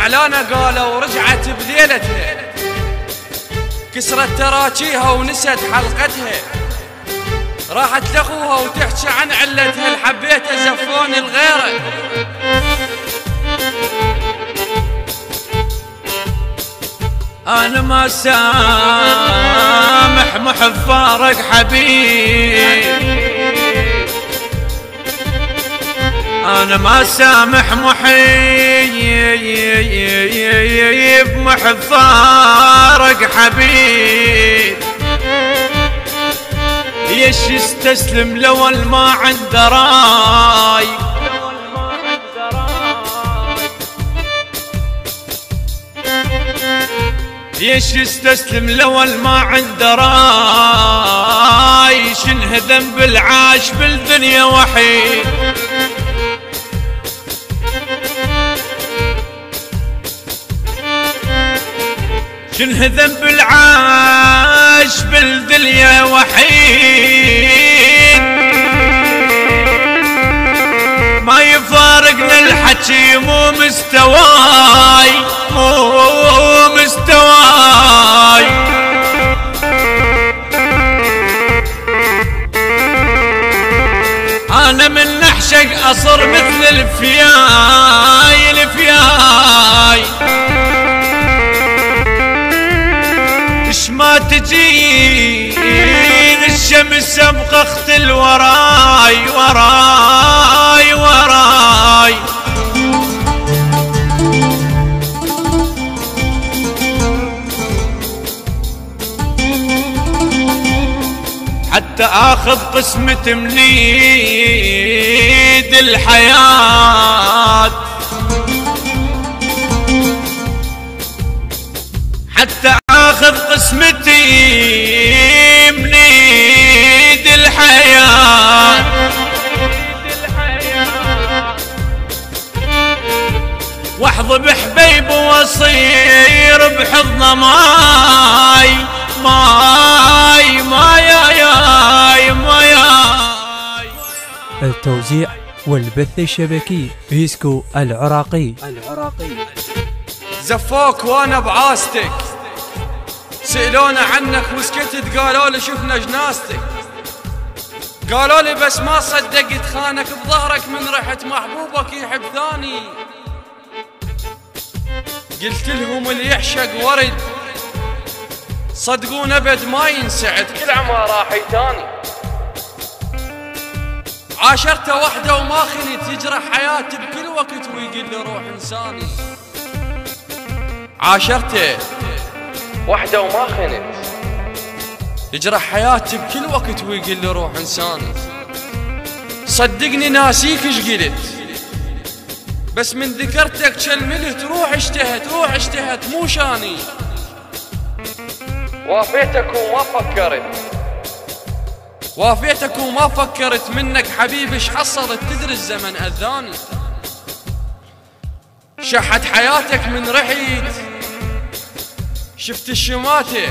زعلانة قالوا رجعت بليلتها، كسرت تراجيها ونست حلقتها، راحت لأخوها وتحكي عن علتها، الحبيته زفوني الغيره. أنا ما سامح محب فارق حبيب، أنا ما سامح محب فارق حبيب. ليش يستسلم لو ما عنده راي؟ ليش يستسلم لو ما عنده راي؟ شنه ذنب العاش بالدنيا وحيد؟ شنه ذنب العاش بالدنيا وحيد؟ ما يفارقنا الحكي مو مستواي، مو مستواي. أنا من نحشق أصر مثل الفياي، الفياي. اش ما تجين الشمس ابقى اختل وراي، وراي وراي. حتى اخذ قسمة من ايد الحياة، حتى اخذ قسمتي من ايد الحياة. واحظى بحبيب واصير بحضنه ماي، ماي ماي ياي ماي. التوزيع والبث الشبكي إيسكو العراقي. زفوك وانا بعاستك، سألونا عنك وسكتت، قالوا لي شفنا جناستك، قالوا لي بس ما صدقت خانك بظهرك من ريحة محبوبك يحب ثاني. قلت لهم اللي يعشق ورد صدقون ابد ما ينسعد، كل عمره راح يتاني. عاشرته وحده وما خنت، يجرح حياتي بكل وقت ويقول لي روح انساني. عاشرته وحده وما خنت، يجرح حياتي بكل وقت ويقول لي روح انساني. صدقني ناسيك ايش قلت، بس من ذكرتك كلملت، روح اشتهت، روح اشتهت مو شاني. وافيتك وما فكرت، وافيتك وما فكرت، منك حبيبي ايش حصلت، تدري الزمن اذاني. شحت حياتك من رحيت، شفت الشماتة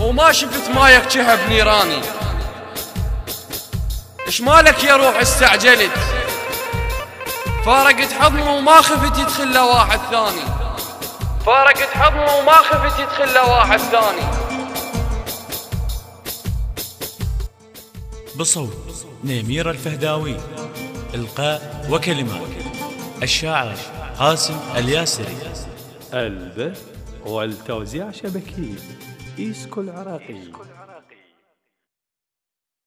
وما شفت مايك شهب نيراني. ايش مالك يا روح استعجلت، فارقت حضنه وما خفت يدخل له واحد ثاني، فارقت حضنه وما خفت يدخل له واحد ثاني. بصوت نيمير الفهداوي، إلقاء وكلمات الشاعر قاسم الياسري. البث والتوزيع شبكي إيسكو العراقي.